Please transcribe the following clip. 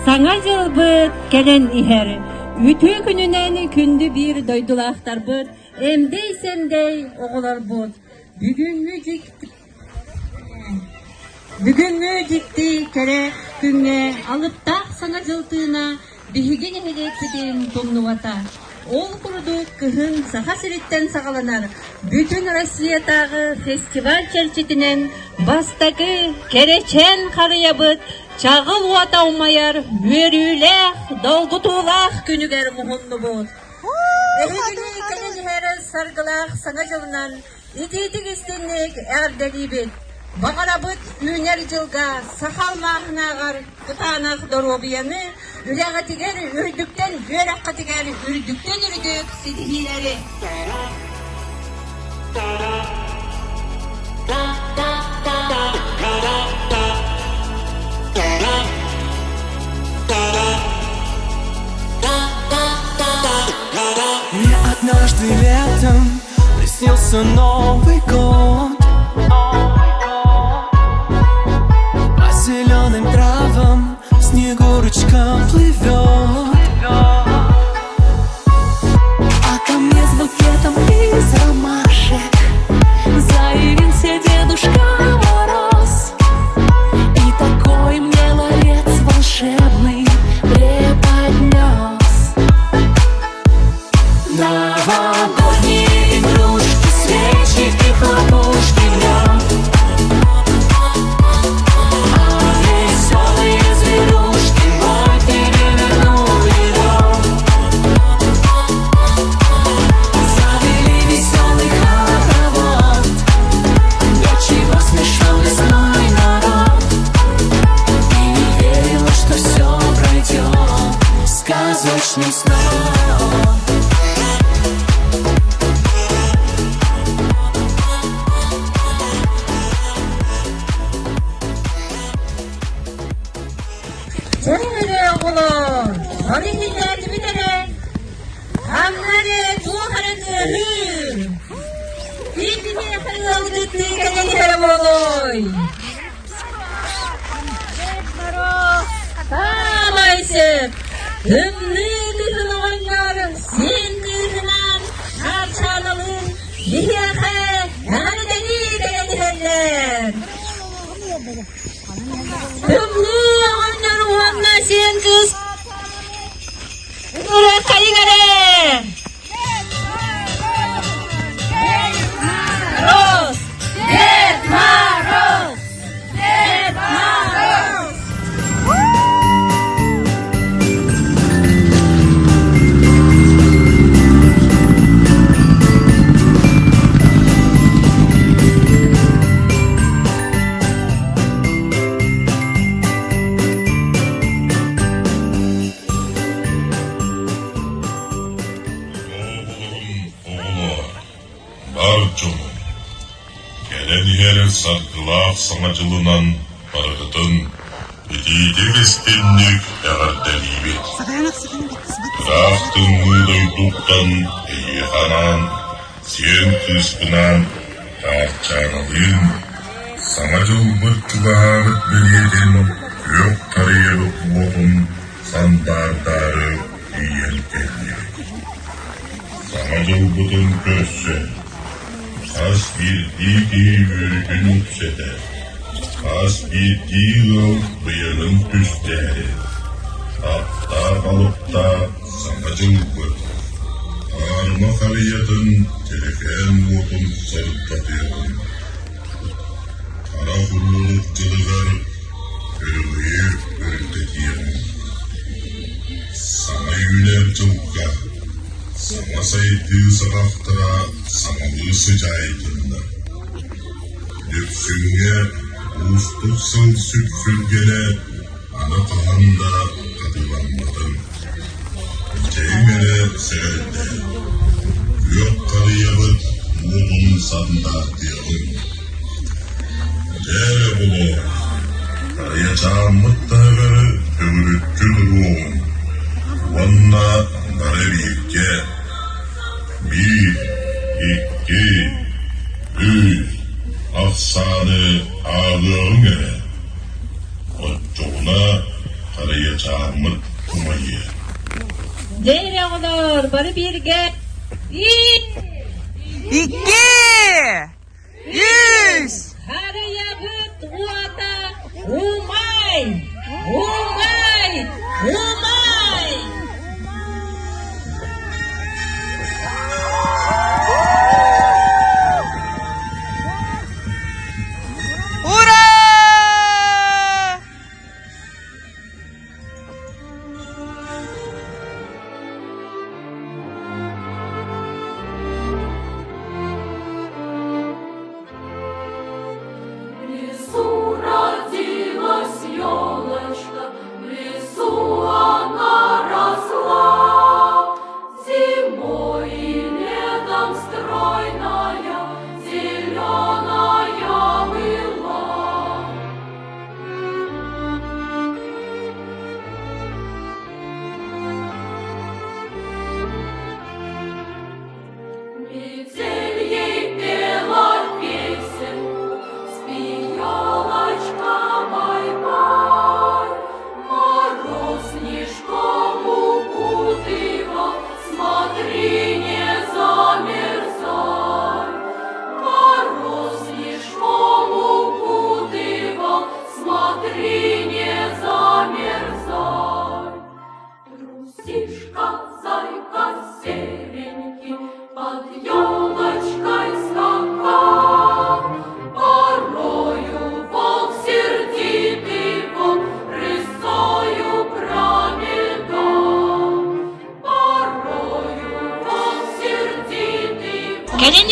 Saňa jylbyt gelen iher. Ütü gününen kündü bir doydulaktar bıt. Emdeysendey oğular bud. Bugünkü ciddi kere günge alıp da sana jıltığına bihigin hedefidin domnuvata. Ol kuruduk kıhın saha siritten sağalanar. Bütün Rossiyadağı festival çelçitinen bastaki kereçen harıya bıt. Чаҕылый ата умайар, бөрүлэх, долгутулах күнүгер мухунну бут. Эхигини кененихері саргылах саңа жылынан, итетик истеннек әрделибет. Бағарабыт үйнер жылға сахалмағынағар кытанақ доробияны, үләға тигер үрдіктен, бөраққа тигер үрдіктен үрдік сидихилері. Мне однажды летом приснился Новый год. По зеленым травам Снегурочка плывет. А ко мне с букетом из ромашек заявился Дедушка Мороз. И такой мне ларец волшебный преподнес. Новогодние игрушки, свечи и хлопушки в нем. А веселые зверушки бой перевернули дом. Завели веселый хоровод. До чего смешон весной народ. И не верила, что все пройдет сказочным сном. Çeyrele oğulur, orihiller bidere, hamları tuğharını hür. Birbirine kırıldıklı keneniheri oğuluy. Tamaysıp, hümlü kızın oynar, sen kızınan, harçalılın, dihiyakı, yanı deni keneniherler. Hümlü oynar oğanlar sen kız, Uğra kayıgare. Maros, Ded Maros, Ded Maros. Barçoğum, gelen yer sarkılaq saŋacılынан bargıtın, bitiydik istendik eğer delibet. Bıraktın mıday tuktan, eyhanan, sen kıskınan, tarçanalın, saŋacıl bırtıgağıt biliyedin, yok tarayılık botun, sandardarı iyen kelli. Saŋacıl butun kösse, az bir diki bürkün utsede, az bir diğil bıyığın tüsteri, hatta kalıp da saŋacıl bıt, arma harıyatın telefon botun sarıklatıyın. Kara huruluk cılıgar, örgüyüp örgütetiyin. Sana yüler cılka, sana saydığı sağaftıra, sanalığı sıcaydığında. Döksünge, ustuksal süpsülgene, ana kahanda katılanmadın. Ceymere seyrede, yok karıyabıt, mutun sandardiyalım. Dere bulu, karıya çağımıttağırı, ömürüttü durum. Vanna nareviyke, bir, iki, üç, aksanı ağlığın ere. Otçoğuna харыйа чаамыт умайыый. Дейре олар, бары бирге. İki, üç. Харыйа быт уата. Умай! Умай! Умай! Ура! В лесу родилась елочка, в лесу она росла. Зимой и летом стройная, зеленая была. Метель ей пела песенку, спи, елочка, бай-бай. Мороз снежком укутывал, смотри, не замерзай. Мороз снежком укутывал, смотри, не замерзай. Трусишка, зайка серенький, под елочкой скакал. Порою волк сердитый вон рысою промелькал. Порою волк сердитый вон. Gelin